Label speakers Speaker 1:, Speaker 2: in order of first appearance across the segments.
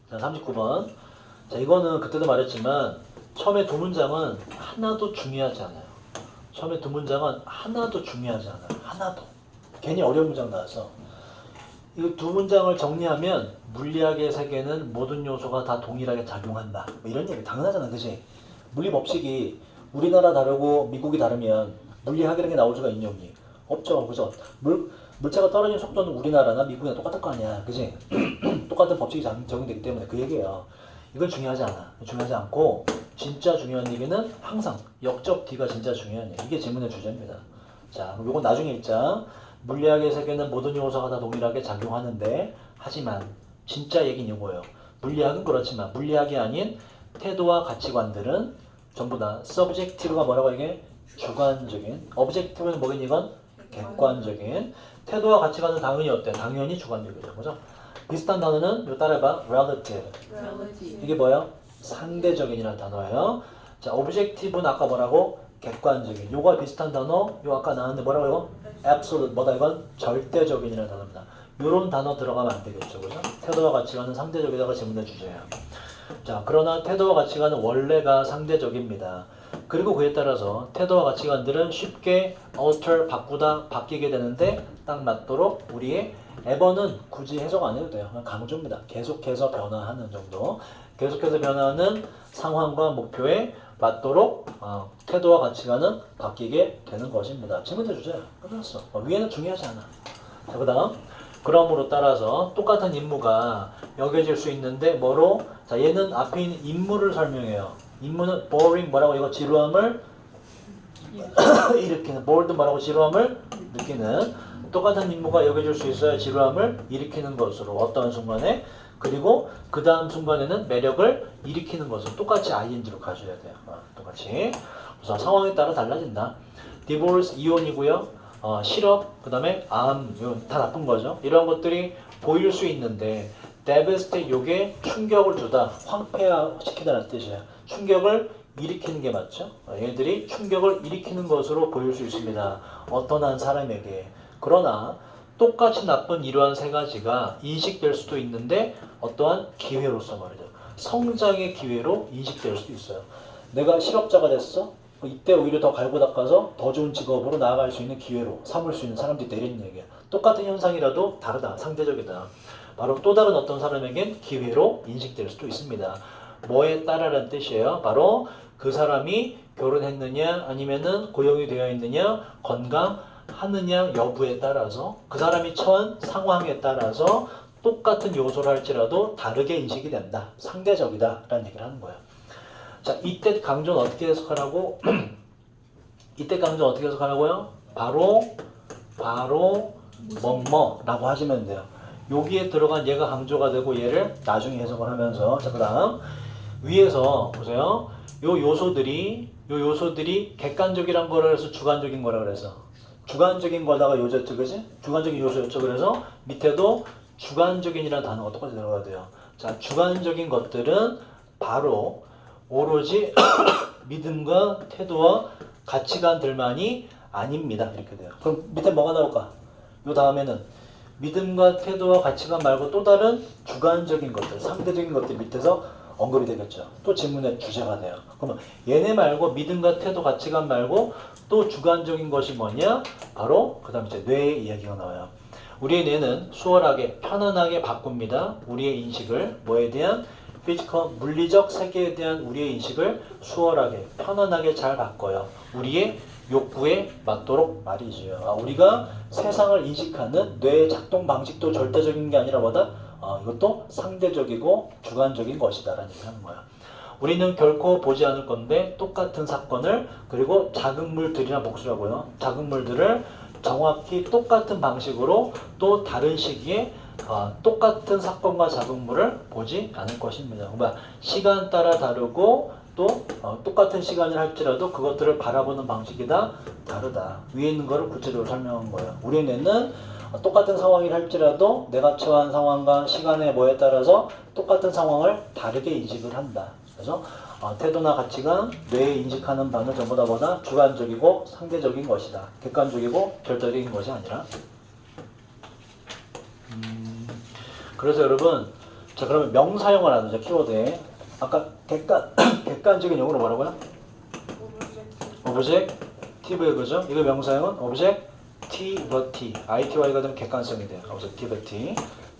Speaker 1: 자, 39번. 자, 이거는 그때도 말했지만 처음에 두 문장은 하나도 중요하지 않아요. 처음에 두 문장은 하나도 중요하지 않아요. 하나도. 괜히 어려운 문장 나와서. 이 두 문장을 정리하면 물리학의 세계는 모든 요소가 다 동일하게 작용한다. 뭐 이런 얘기 당연하잖아, 그치? 물리 법칙이 우리나라 다르고 미국이 다르면 물리학이라는 게 나올 수가 있냐, 없니? 없죠, 그죠? 물체가 떨어지는 속도는 우리나라나 미국이나 똑같을 거 아니야, 그지? 똑같은 법칙이 적용되기 때문에 그 얘기예요. 이건 중요하지 않아. 중요하지 않고 진짜 중요한 얘기는 항상 역적 D가 진짜 중요한 얘기. 이게 질문의 주제입니다. 자, 그럼 요건 나중에 읽자. 물리학의 세계는 모든 요소가 다 동일하게 작용하는데 하지만 진짜 얘기는 이거예요. 물리학은 그렇지만 물리학이 아닌 태도와 가치관들은 전부 다 subjective가 뭐라고 이게? 주관적인. objective는 뭐긴 이건? 객관적인. 태도와 가치관은 당연히 어때? 당연히 주관적이죠. 그죠? 비슷한 단어는 요 따라해봐. relative. 이게 뭐예요? 상대적인이라는 단어예요. 자, objective는 아까 뭐라고? 객관적인. 요거 비슷한 단어, 요 아까 나왔는데 뭐라고 이거? absolute. 뭐다 이건? 절대적인이라는 단어입니다. 요런 단어 들어가면 안 되겠죠. 그죠? 태도와 가치관은 상대적이다가 질문의 주제예요. 자, 그러나 태도와 가치관은 원래가 상대적입니다. 그리고 그에 따라서 태도와 가치관들은 쉽게 alter, 바꾸다, 바뀌게 되는데 딱 맞도록 우리의 ever는 굳이 해석 안 해도 돼요. 그냥 강조입니다. 계속해서 변화하는 정도. 계속해서 변화하는 상황과 목표에 맞도록 태도와 가치관은 바뀌게 되는 것입니다. 질문해 주세요. 끝났어. 위에는 중요하지 않아. 자, 그 다음. 그러므로 따라서 똑같은 임무가 여겨질 수 있는데 뭐로? 자, 얘는 앞에 있는 임무를 설명해요. 임무는 boring 뭐라고 이거 지루함을 일으키는 bored 뭐라고 지루함을 느끼는 똑같은 임무가 여겨질 수 있어야 지루함을 일으키는 것으로 어떠한 순간에 그리고 그 다음 순간에는 매력을 일으키는 것으로 똑같이 ing로 가져야 돼요. 똑같이. 그래서 상황에 따라 달라진다. divorce 이혼이고요. 실업, 그 다음에 암, 이건 다 나쁜 거죠. 이런 것들이 보일 수 있는데 devastate 요게 충격을 주다, 황폐화시키다는 뜻이에요. 충격을 일으키는 게 맞죠. 얘들이 충격을 일으키는 것으로 보일 수 있습니다. 어떤 한 사람에게. 그러나 똑같이 나쁜 이러한 세 가지가 인식될 수도 있는데 어떠한 기회로서 말이죠. 성장의 기회로 인식될 수도 있어요. 내가 실업자가 됐어? 이때 오히려 더 갈고 닦아서 더 좋은 직업으로 나아갈 수 있는 기회로 삼을 수 있는 사람들이 내리는 얘기야. 똑같은 현상이라도 다르다. 상대적이다. 바로 또 다른 어떤 사람에겐 기회로 인식될 수도 있습니다. 뭐에 따라라는 뜻이에요. 바로 그 사람이 결혼했느냐 아니면은 고용이 되어 있느냐 건강하느냐 여부에 따라서 그 사람이 처한 상황에 따라서 똑같은 요소를 할지라도 다르게 인식이 된다. 상대적이다 라는 얘기를 하는 거예요. 자, 이때 강조는 어떻게 해석하라고? 이때 강조는 어떻게 해석하라고요? 바로 뭐뭐라고 하시면 돼요. 여기에 들어간 얘가 강조가 되고 얘를 나중에 해석을 하면서 자, 그 다음 위에서 보세요. 요 요소들이 객관적이란 거라 해서 주관적인 거라 그래서 주관적인 거다가 요졌죠, 그지? 주관적인 요소였죠. 그래서 밑에도 주관적인이라는 단어가 똑같이 들어가야 돼요. 자, 주관적인 것들은 바로 오로지 믿음과 태도와 가치관들만이 아닙니다. 이렇게 돼요. 그럼 밑에 뭐가 나올까? 요 다음에는 믿음과 태도와 가치관 말고 또 다른 주관적인 것들, 상대적인 것들 밑에서 언급이 되겠죠. 또 질문의 주제가 돼요. 그러면 얘네 말고 믿음과 태도, 가치관 말고 또 주관적인 것이 뭐냐? 바로 그 다음에 이제 뇌의 이야기가 나와요. 우리의 뇌는 수월하게, 편안하게 바꿉니다. 우리의 인식을 뭐에 대한? 피지컬, 물리적 세계에 대한 우리의 인식을 수월하게, 편안하게 잘 바꿔요. 우리의 욕구에 맞도록 말이죠. 우리가 세상을 인식하는 뇌의 작동 방식도 절대적인 게 아니라 뭐다? 이것도 상대적이고 주관적인 것이다 라는 얘기를 하는 거야. 우리는 결코 보지 않을 건데 똑같은 사건을 그리고 자극물들이나 복수라고요. 자극물들을 정확히 똑같은 방식으로 또 다른 시기에 똑같은 사건과 자극물을 보지 않을 것입니다. 그러니까 시간 따라 다르고 또 똑같은 시간을 할지라도 그것들을 바라보는 방식이 다 다르다. 위에 있는 거를 구체적으로 설명한 거예요. 우리 뇌는 똑같은 상황을 할지라도 내가 처한 상황과 시간의 뭐에 따라서 똑같은 상황을 다르게 인식을 한다. 그래서 태도나 가치관, 뇌에 인식하는 바는 전부 다 뭐다? 주관적이고 상대적인 것이다. 객관적이고 절대적인 것이 아니라. 그래서 여러분 자, 그러면 명사형을 나누자, 키워드에. 아까 객관적인 용어로 뭐라고요? 오브젝티브, 그죠? 이거 명사형은 오브젝티버티. ITY가 되면 객관성이 돼요. 오브젝티버티.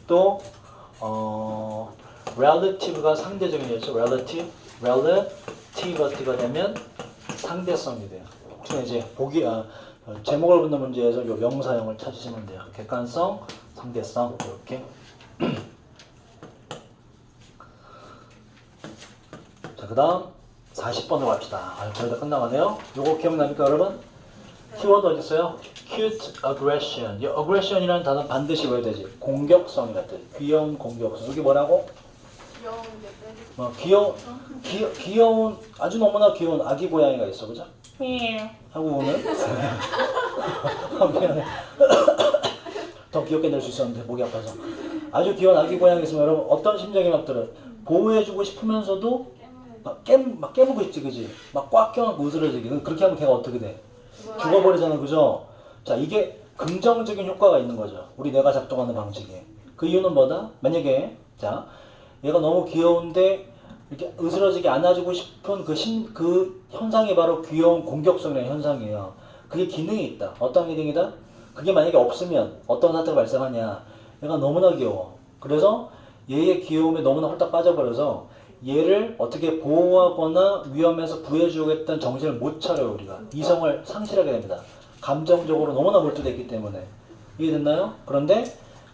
Speaker 1: 또, relative가 상대적인 얘기죠. relativity가 되면 상대성이 돼요. 혹시 이제 제목을 붙는 문제에서 이 명사형을 찾으시면 돼요. 객관성, 상대성, 이렇게. 자, 그 다음 40번으로 갑시다. 거의 다 끝나가네요. 요거 기억납니까, 여러분? 키워드 어디 있어요? cute aggression. 이 aggression이라는 단어는 반드시 외워야 되지. 공격성이라 뜻. 귀여운 공격성. 여기 뭐라고? 귀여운, 아주 너무나 귀여운 아기 고양이가 있어, 그죠? 하고 오면 미안해. 더 귀엽게 낼 수 있었는데 목이 아파서. 아주 귀여운 아기 고양이 있으면 여러분 어떤 심정이 막 들어요? 보호해주고 싶으면서도 막 깨물고 있지, 그지? 막 꽉 껴안고 으스러지게. 그렇게 하면 걔가 어떻게 돼? 죽어버리잖아, 그죠? 자, 이게 긍정적인 효과가 있는 거죠. 우리 뇌가 작동하는 방식에. 그 이유는 뭐다? 만약에 자, 얘가 너무 귀여운데 이렇게 으스러지게 안아주고 싶은 그 현상이 바로 귀여운 공격성이라는 현상이에요. 그게 기능이 있다. 어떤 기능이다? 그게 만약에 없으면 어떤 사태가 발생하냐. 얘가 너무나 귀여워. 그래서 얘의 귀여움에 너무나 홀딱 빠져버려서 얘를 어떻게 보호하거나 위험에서 구해주겠다는 정신을 못 차려요, 우리가. 이성을 상실하게 됩니다. 감정적으로 너무나 몰두되어 있기 때문에. 이해됐나요? 그런데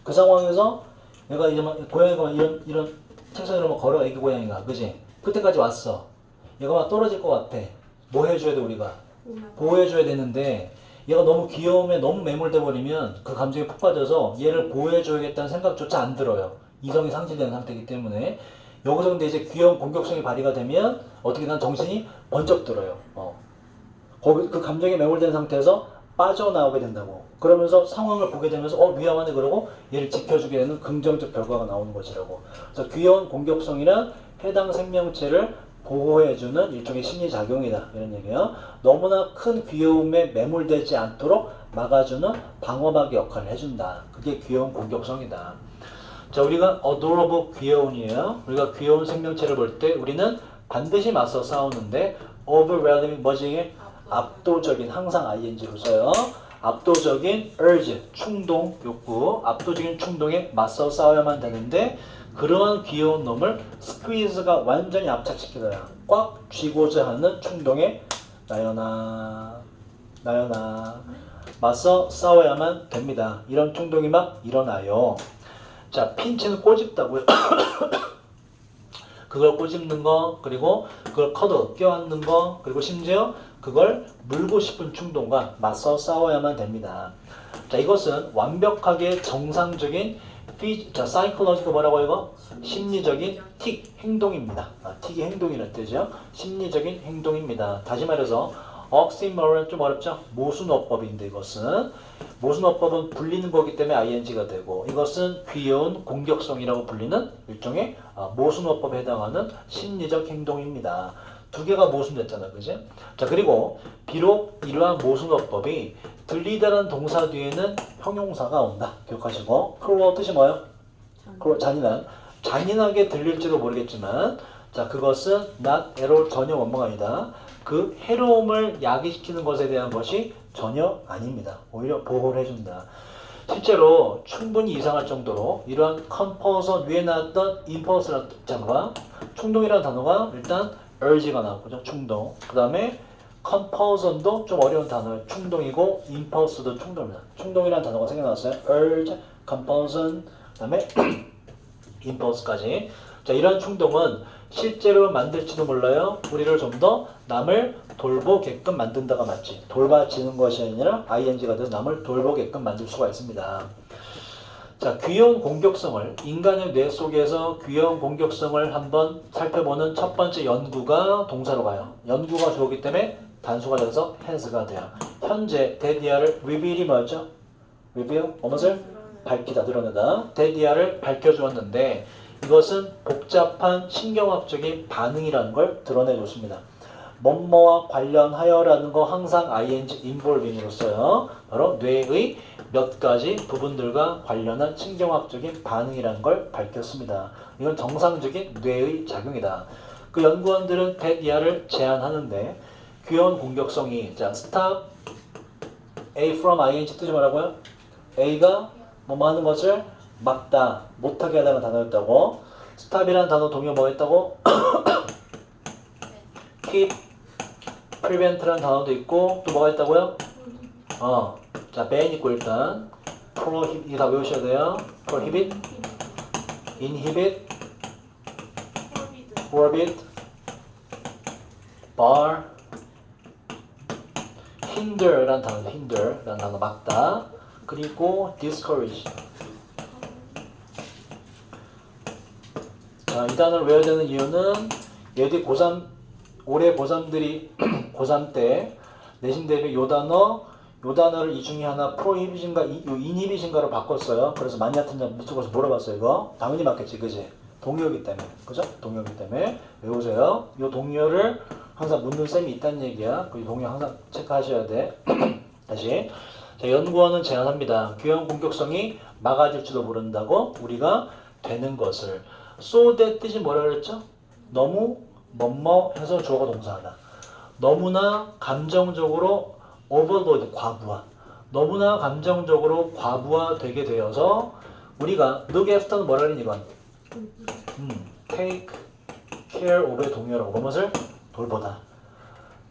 Speaker 1: 그 상황에서 얘가 이제 막 고양이가 이런 책상에 막 걸어가, 애기 고양이가. 그지? 그때까지 왔어. 얘가 막 떨어질 것 같아. 뭐 해줘야 돼, 우리가? 보호해줘야 되는데 얘가 너무 귀여움에 너무 매몰돼 버리면 그 감정에 푹 빠져서 얘를 보호해줘야겠다는 생각조차 안 들어요. 이성이 상실된 상태이기 때문에. 여기서 근데 이제 귀여운 공격성이 발휘가 되면 어떻게 난 정신이 번쩍 들어요. 거기 그 감정에 매몰된 상태에서 빠져나오게 된다고. 그러면서 상황을 보게 되면서 위험하네, 그러고 얘를 지켜주게 되는 긍정적 결과가 나오는 것이라고. 그래서 귀여운 공격성이란 해당 생명체를 보호해주는 일종의 심리작용이다, 이런 얘기예요. 너무나 큰 귀여움에 매몰되지 않도록 막아주는 방어막 역할을 해준다. 그게 귀여운 공격성이다. 자, 우리가 adorable, 귀여운이에요. 우리가 귀여운 생명체를 볼 때 우리는 반드시 맞서 싸우는데 overwhelming, 뭐지? 압도적인, 항상 ing로 써요. 압도적인 urge, 충동, 욕구, 압도적인 충동에 맞서 싸워야만 되는데 그러한 귀여운 놈을 스퀴즈가 완전히 압착시키더라. 꽉 쥐고자 하는 충동에 나연아 맞서 싸워야만 됩니다. 이런 충동이 막 일어나요. 자, 핀치는 꼬집다고요. 그걸 꼬집는 거, 그리고 그걸 껴안는 거, 그리고 심지어 그걸 물고 싶은 충동과 맞서 싸워야만 됩니다. 자, 이것은 완벽하게 정상적인 사이콜로지가 뭐라고 이거? 심리적인 틱 행동입니다. 틱이 행동이라는 뜻이죠. 심리적인 행동입니다. 다시 말해서 oxymoron 좀 어렵죠? 모순어법인데 이것은 모순어법은 불리는 거기 때문에 ing가 되고 이것은 귀여운 공격성이라고 불리는 일종의 모순어법에 해당하는 심리적 행동입니다. 두 개가 모순됐잖아, 그지? 자, 그리고 비록 이러한 모순어법이 들리다라는 동사 뒤에는 형용사가 온다. 기억하시고. cruel 뜻이 뭐예요? 잔인한. 잔인하게 들릴지도 모르겠지만 자, 그것은 not at all, 전혀 원모가 아니다. 그 해로움을 야기시키는 것에 대한 것이 전혀 아닙니다. 오히려 보호를 해준다. 실제로 충분히 이상할 정도로 이러한 compulsion 위에 나왔던 impulse라는 단어가 충동이라는 단어가 일단 urge가 나왔고요. 충동. 그 다음에 compulsion도 좀 어려운 단어예요. 충동이고 impulse도 충동입니다. 충동이라는 단어가 생겨났어요. urge, compulsion, 그 다음에 impulse까지. 자, 이러한 충동은 실제로 만들지도 몰라요. 우리를 좀 더 남을 돌보게끔 만든다가 맞지. 돌봐지는 것이 아니라 ing가 돼서 남을 돌보게끔 만들 수가 있습니다. 자, 귀여운 공격성을 인간의 뇌 속에서 귀여운 공격성을 한번 살펴보는 첫 번째 연구가 동사로 가요. 연구가 들어오기 때문에 단수가 돼서 has가 돼요. 현재 데디아를 reveal이 뭐였죠? reveal, 무엇을? 밝히다, 드러내다. 데디아를 밝혀주었는데 이것은 복잡한 신경학적인 반응이라는 걸 드러내줬습니다. 뭐뭐와 관련하여라는 거 항상 ing involving으로 써요. 바로 뇌의 몇 가지 부분들과 관련한 신경학적인 반응이라는 걸 밝혔습니다. 이건 정상적인 뇌의 작용이다. 그 연구원들은 100 이하를 제한하는데 귀여운 공격성이 자 stop A from ing 뜻이 뭐라고요? A가 뭐뭐 하는 것을 막다, 못하게 하다는 단어였다고. stop이라는 단어 동요 뭐 했다고? keep, prevent라는 단어도 있고 또 뭐가 있다고요? 자 ban 있고 일단 prohibit 이거 다 외우셔야 돼요. prohibit, inhibit, forbid, bar, hinder라는 단어, hinder라는 단어 막다. 그리고 discourage. 자, 이 단어를 외워야 되는 이유는 얘들이 고3 올해 고3들이 고3 때 내신 대비 요 단어를 이 중에 하나 프로히비신가 인히비신가로 바꿨어요. 그래서 많이 같은 점 밑쪽에서 물어봤어요. 이거 당연히 맞겠지, 그지? 동요이기 때문에, 그죠? 동요이기 때문에 외우세요. 요 동요를 항상 묻는 셈이 있다는 얘기야. 그 동요 항상 체크하셔야 돼. 다시. 자, 연구원은 제안합니다. 귀여운 공격성이 막아질지도 모른다고 우리가 되는 것을. so that 뜻이 뭐라 그랬죠? 너무 뭐뭐 해서 주어가 동사하다. 너무나 감정적으로 overload 과부하. 너무나 감정적으로 과부하 되게 되어서 우리가 look after는 뭐라 그러니 이건? take care of의 동요라고. 무엇을? 돌보다.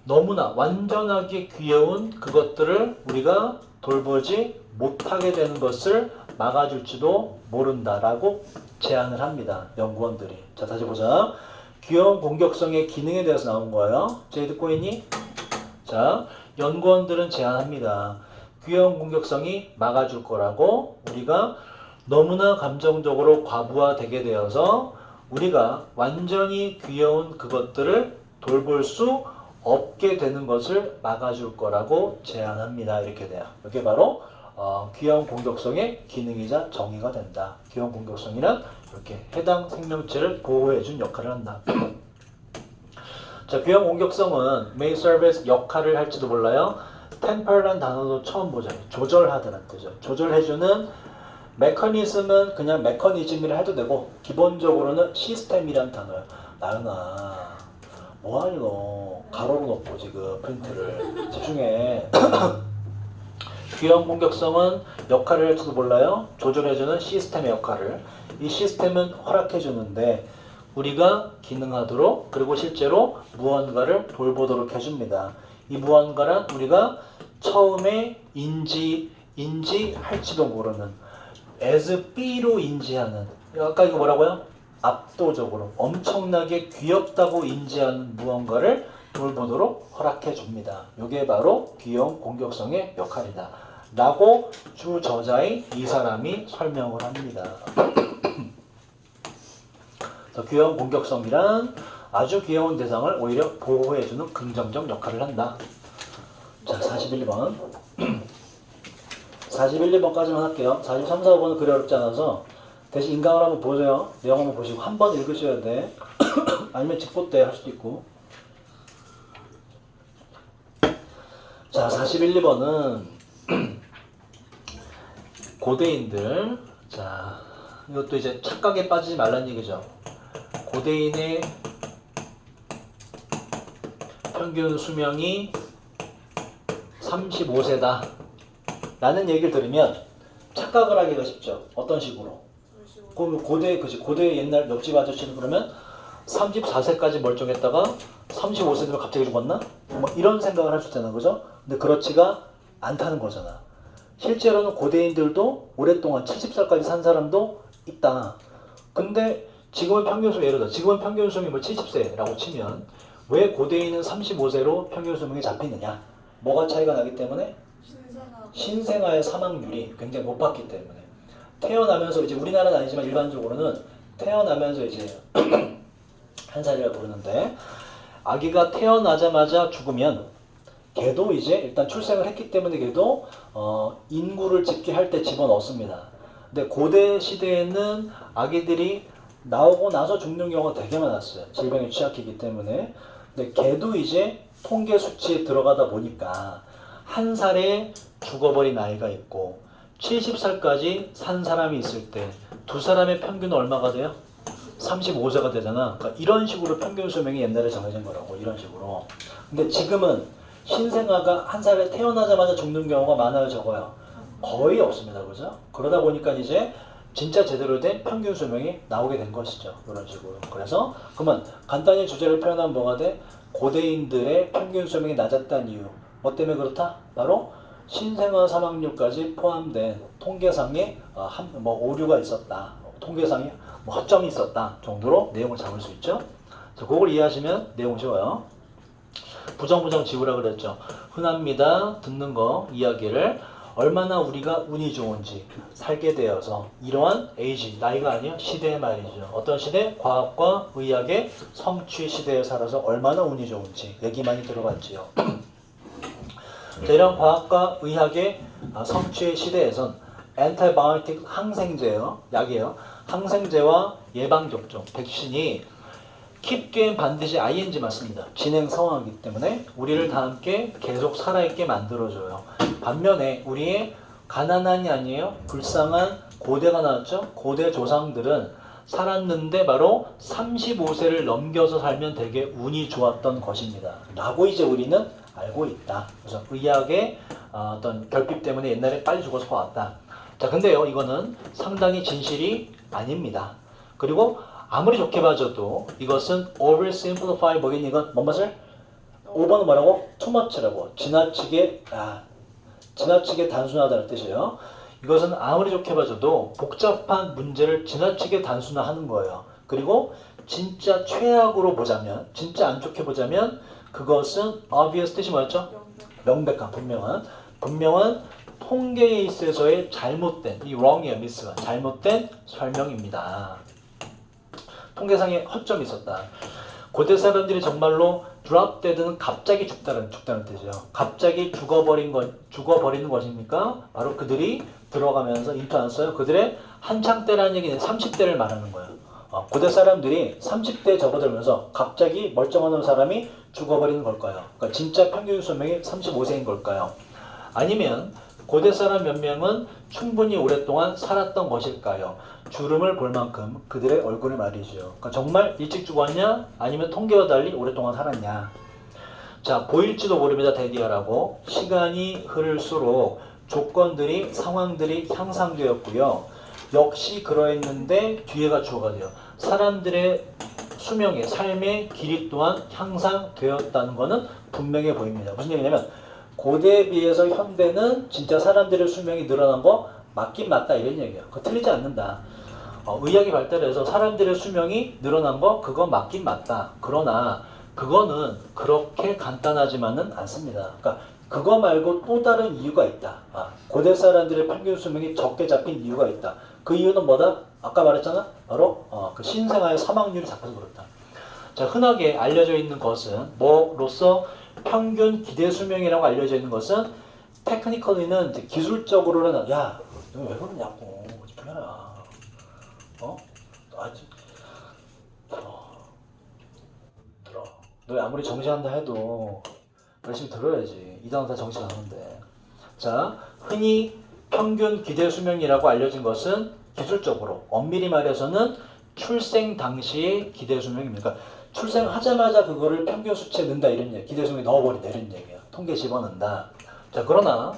Speaker 1: 너무나 완전하게 귀여운 그것들을 우리가 돌보지 못하게 되는 것을 막아줄지도 모른다라고 제안을 합니다. 연구원들이. 자, 다시 보자. 귀여운 공격성의 기능에 대해서 나온 거예요. 제 듣고 있니? 자, 연구원들은 제안합니다. 귀여운 공격성이 막아줄 거라고 우리가 너무나 감정적으로 과부하되게 되어서 우리가 완전히 귀여운 그것들을 돌볼 수 없게 되는 것을 막아줄 거라고 제안합니다. 이렇게 돼요. 이게 바로 귀여운 공격성의 기능이자 정의가 된다. 귀여운 공격성이란 이렇게 해당 생명체를 보호해준 역할을 한다. 자, 귀여운 공격성은 may serve as 역할을 할지도 몰라요. temper라는 단어도 처음 보자. 조절하다는 뜻이죠. 조절해주는 메커니즘은 그냥 메커니즘이라 해도 되고 기본적으로는 시스템이란 단어야. 나연아 뭐하니 너 가로로 놓고 지금 프린트를 집중해. 귀여운 공격성은 역할을 할지도 몰라요. 조절해주는 시스템의 역할을. 이 시스템은 허락해주는데 우리가 기능하도록 그리고 실제로 무언가를 돌보도록 해줍니다. 이 무언가란 우리가 처음에 인지할지도 모르는 as B로 인지하는 아까 이거 뭐라고요? 압도적으로 엄청나게 귀엽다고 인지하는 무언가를 돌보도록 허락해 줍니다. 이게 바로 귀여운 공격성의 역할이다. 라고 주저자인 이 사람이 설명을 합니다. 귀여운 공격성이란 아주 귀여운 대상을 오히려 보호해주는 긍정적 역할을 한다. 자, 41번. 41번까지만 할게요. 43, 4번은 그리 어렵지 않아서 대신 인강을 한번 보세요. 내용 한번 보시고 한 번 읽으셔야 돼. 아니면 직보 때 할 수도 있고. 자, 41, 2번은 고대인들. 자, 이것도 이제 착각에 빠지지 말란 얘기죠. 고대인의 평균 수명이 35세다 라는 얘기를 들으면 착각을 하기가 쉽죠. 어떤 식으로? 고대 옛날 옆집 아저씨는 그러면 34세까지 멀쩡했다가 35세 되면 갑자기 죽었나? 뭐 이런 생각을 할 수 있잖아, 그죠? 근데 그렇지가 않다는 거잖아. 실제로는 고대인들도 오랫동안 70살까지 산 사람도 있다. 근데 지금은 평균 수명, 예를 들어 지금은 평균 수명이 뭐 70세라고 치면 왜 고대인은 35세로 평균 수명이 잡히느냐? 뭐가 차이가 나기 때문에? 신생아의 사망률이 굉장히 높았기 때문에. 태어나면서 이제 우리나라는 아니지만 일반적으로는 태어나면서 이제 한 살이라고 부르는데 아기가 태어나자마자 죽으면 걔도 이제 일단 출생을 했기 때문에 걔도 인구를 집계할 때 집어넣습니다. 근데 고대 시대에는 아기들이 나오고 나서 죽는 경우가 되게 많았어요. 질병에 취약하기 때문에. 근데 걔도 이제 통계 수치에 들어가다 보니까 한 살에 죽어버린 아이가 있고 70살까지 산 사람이 있을 때 두 사람의 평균은 얼마가 돼요? 35세가 되잖아. 그러니까 이런 식으로 평균 수명이 옛날에 정해진 거라고. 이런 식으로. 근데 지금은 신생아가 한 살에 태어나자마자 죽는 경우가 많아요, 적어요? 거의 없습니다. 그죠? 그러다 보니까 이제 진짜 제대로 된 평균 수명이 나오게 된 것이죠. 이런 식으로. 그래서 그러면 간단히 주제를 표현하면 뭐가 돼? 고대인들의 평균 수명이 낮았다는 이유. 뭐 때문에 그렇다? 바로 신생아 사망률까지 포함된 통계상에 뭐 오류가 있었다. 통계상에 뭐 허점이 있었다 정도로 내용을 잡을 수 있죠. 자, 그걸 이해하시면 내용 쉬워요. 부정부정 지우라 그랬죠. 흔합니다. 듣는 거 이야기를 얼마나 우리가 운이 좋은지 살게 되어서 이러한 에이지, 나이가 아니요 시대 말이죠. 어떤 시대? 과학과 의학의 성취 시대에 살아서 얼마나 운이 좋은지 얘기 많이 들어봤지요. 자, 이런 과학과 의학의 성취의 시대에선 엔티바이오틱 항생제요, 약이에요. 항생제와 예방접종, 백신이 킵기엔 반드시 ing 맞습니다. 진행 상황이기 때문에 우리를 다 함께 계속 살아있게 만들어줘요. 반면에 우리의 가난한이 아니에요. 불쌍한 고대가 나왔죠. 고대 조상들은 살았는데 바로 35세를 넘겨서 살면 되게 운이 좋았던 것입니다. 라고 이제 우리는 알고 있다. 그래서 의학의 어떤 결핍 때문에 옛날에 빨리 죽어서 봐왔다. 자, 근데요, 이거는 상당히 진실이 아닙니다. 그리고 아무리 좋게 봐줘도 이것은 oversimplify 뭐겠니? 이건 뭔 맛을? 5번은 뭐라고? too much라고. 지나치게 단순하다는 뜻이에요. 이것은 아무리 좋게 봐줘도 복잡한 문제를 지나치게 단순화하는 거예요. 그리고 진짜 최악으로 보자면, 진짜 안 좋게 보자면 그것은 obvious 뜻이 뭐였죠? 명백한, 분명한 통계에 있어서의 잘못된, 이 wrong이에요, miss가. 잘못된 설명입니다. 통계상에 허점이 있었다. 고대 사람들이 정말로 drop dead는 갑자기 죽다는 뜻이에요. 갑자기 죽어버리는 것입니까? 바로 그들이 들어가면서 인투 안 써요. 그들의 한창 때라는 얘기는 30대를 말하는 거예요. 고대 사람들이 30대에 접어들면서 갑자기 멀쩡한 사람이 죽어버리는 걸까요? 그러니까 진짜 평균 수명이 35세인 걸까요? 아니면 고대 사람 몇 명은 충분히 오랫동안 살았던 것일까요? 주름을 볼 만큼 그들의 얼굴을 말이죠. 그러니까 정말 일찍 죽었냐? 아니면 통계와 달리 오랫동안 살았냐? 자, 보일지도 모릅니다. 데디아라고. 시간이 흐를수록 조건들이, 상황들이 향상되었고요. 역시 그러했는데 뒤에가 주어가 돼요. 사람들의 수명의 삶의 길이 또한 향상되었다는 것은 분명해 보입니다. 무슨 얘기냐면 고대에 비해서 현대는 진짜 사람들의 수명이 늘어난 거 맞긴 맞다 이런 얘기예요. 그거 틀리지 않는다. 의학이 발달해서 사람들의 수명이 늘어난 거 그거 맞긴 맞다. 그러나 그거는 그렇게 간단하지만은 않습니다. 그러니까 그거 말고 또 다른 이유가 있다. 고대 사람들의 평균 수명이 적게 잡힌 이유가 있다. 그 이유는 뭐다? 아까 말했잖아. 바로 그 신생아의 사망률이 작아서 그렇다. 자, 흔하게 알려져 있는 것은 뭐로서 평균 기대 수명이라고 알려져 있는 것은 테크니컬리는 기술적으로는 야, 너 왜 그러냐고 불려라. 아직 들어. 너 아무리 정시한다 해도 열심히 들어야지. 이 단어 다 정시하는데. 자, 흔히 평균 기대 수명이라고 알려진 것은 기술적으로 엄밀히 말해서는 출생 당시의 기대 수명입니다. 그러니까 출생하자마자 그거를 평균 수치에 넣는다 이런 얘기, 기대 수명에 넣어버린다 이런 얘기야. 통계 집어넣는다. 자, 그러나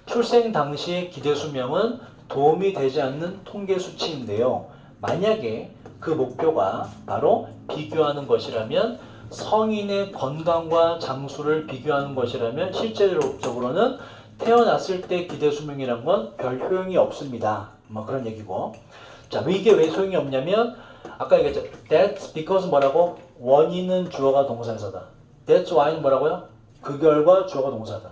Speaker 1: 출생 당시의 기대 수명은 도움이 되지 않는 통계 수치인데요. 만약에 그 목표가 바로 비교하는 것이라면, 성인의 건강과 장수를 비교하는 것이라면 실제적으로는 태어났을 때 기대 수명이란 건 별 효용이 없습니다. 뭐 그런 얘기고. 자, 이게 왜 소용이 없냐면 아까 얘기했죠. That's because 뭐라고? 원인은 주어가 동사에서다. That's why는 뭐라고요? 그 결과 주어가 동사다.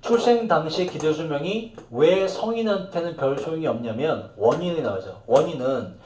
Speaker 1: 출생 당시 기대 수명이 왜 성인한테는 별 소용이 없냐면 원인이 나오죠. 원인은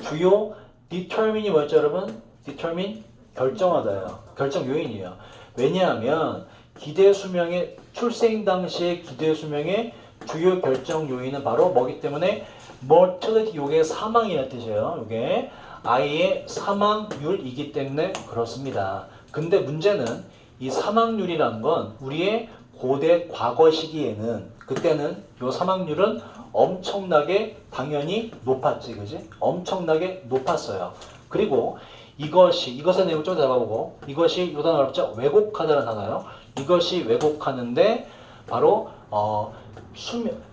Speaker 1: 주요 determine이 뭐였죠, 여러분? determine 결정하다예요. 결정 요인이에요. 왜냐하면 기대 수명의 출생 당시의 기대 수명의 주요 결정 요인은 바로 뭐기 때문에 mortality, 요게 사망이라는 뜻이에요. 요게 아이의 사망률이기 때문에 그렇습니다. 근데 문제는 이 사망률이라는 건 우리의 고대 과거 시기에는 그때는 요 사망률은 엄청나게 당연히 높았지, 그지? 엄청나게 높았어요. 그리고 이것의 내용을 좀 잡아보고 이것이 요 단어 어렵죠? 왜곡하다는 단어예요. 이것이 왜곡하는데 바로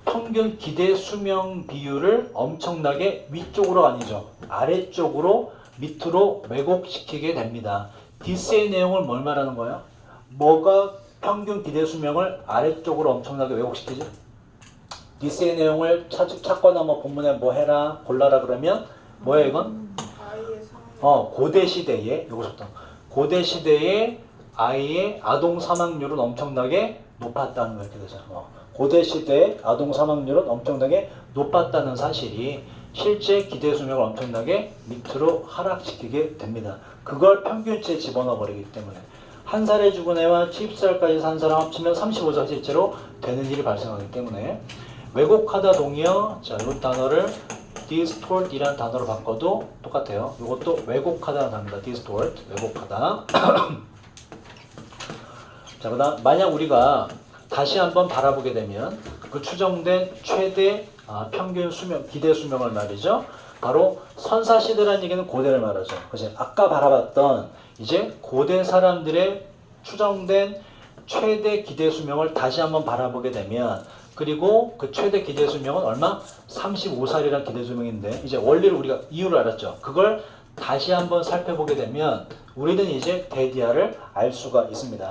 Speaker 1: 평균 기대 수명 비율을 엄청나게 위쪽으로 아니죠. 아래쪽으로 밑으로 왜곡시키게 됩니다. 디스의 내용을 뭘 말하는 거예요? 뭐가 평균 기대 수명을 아래쪽으로 엄청나게 왜곡시키죠? 디스의 내용을 찾거나 뭐 본문에 뭐 해라 골라라 그러면 뭐예요 이건? 고대 시대에 요거부터 고대 시대에 아이의 아동 사망률은 엄청나게 높았다는 거 이렇게 되죠. 고대 시대의 아동 사망률은 엄청나게 높았다는 사실이 실제 기대 수명을 엄청나게 밑으로 하락시키게 됩니다. 그걸 평균치에 집어넣어 버리기 때문에 한 살에 죽은 애와 70살까지 산 사람 합치면 35살 실제로 되는 일이 발생하기 때문에 왜곡하다 동의어 자, 이 단어를 distort 이라는 단어로 바꿔도 똑같아요. 이것도 왜곡하다는 단어입니다. distort, 왜곡하다. 자, 그다음 만약 우리가 다시 한번 바라보게 되면 그 추정된 최대 평균 수명, 기대 수명을 말이죠. 바로 선사시대라는 얘기는 고대를 말하죠. 그치? 아까 바라봤던 이제 고대 사람들의 추정된 최대 기대 수명을 다시 한번 바라보게 되면 그리고 그 최대 기대 수명은 얼마? 35살이라는 기대 수명인데 이제 원리를 우리가 이유를 알았죠. 그걸 다시 한번 살펴보게 되면 우리는 이제 대디아를 알 수가 있습니다.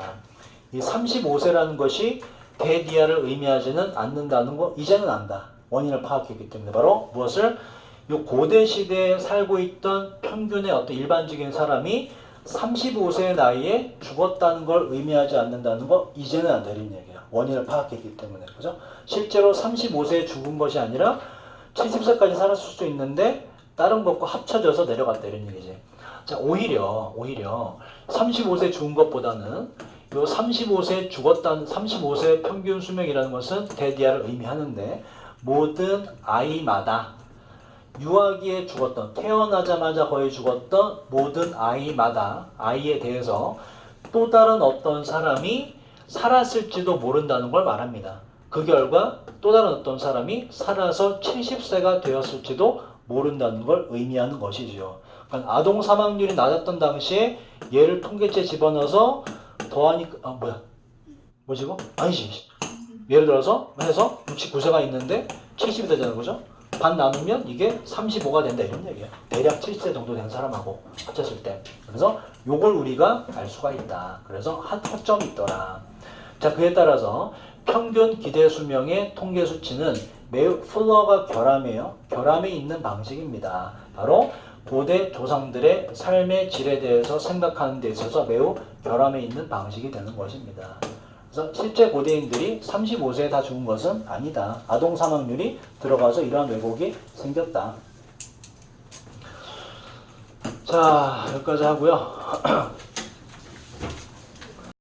Speaker 1: 이 35세라는 것이 대디아를 의미하지는 않는다는 거 이제는 안다. 원인을 파악했기 때문에 바로 무엇을? 이 고대 시대에 살고 있던 평균의 어떤 일반적인 사람이 35세의 나이에 죽었다는 걸 의미하지 않는다는 거 이제는 안 되는 얘기야. 원인을 파악했기 때문에. 그죠? 실제로 35세에 죽은 것이 아니라 70세까지 살았을 수도 있는데 다른 것과 합쳐져서 내려갔다 이런 얘기지. 자, 오히려 35세 죽은 것보다는 요 35세 죽었다는 35세 평균 수명이라는 것은 대디아를 의미하는데 모든 아이마다 유아기에 죽었던 태어나자마자 거의 죽었던 모든 아이마다 아이에 대해서 또 다른 어떤 사람이 살았을지도 모른다는 걸 말합니다. 그 결과 또 다른 어떤 사람이 살아서 70세가 되었을지도 모른다는 걸 의미하는 것이죠. 그러니까 아동 사망률이 낮았던 당시에 얘를 통계치에 집어넣어서 더하니까 뭐지 이거? 아니지. 예를 들어서 해서 69세가 있는데 70이 되잖아요. 그죠? 반 나누면 이게 35가 된다 이런 얘기예요. 대략 70세 정도 된 사람하고 합쳤을 때. 그래서 요걸 우리가 알 수가 있다. 그래서 한 허점이 있더라. 자, 그에 따라서 평균 기대 수명의 통계 수치는 매우 플러가 결함이에요. 결함이 있는 방식입니다. 바로 고대 조상들의 삶의 질에 대해서 생각하는 데 있어서 매우 결함이 있는 방식이 되는 것입니다. 그래서 실제 고대인들이 35세에 다 죽은 것은 아니다. 아동 사망률이 들어가서 이러한 왜곡이 생겼다. 자, 여기까지 하고요.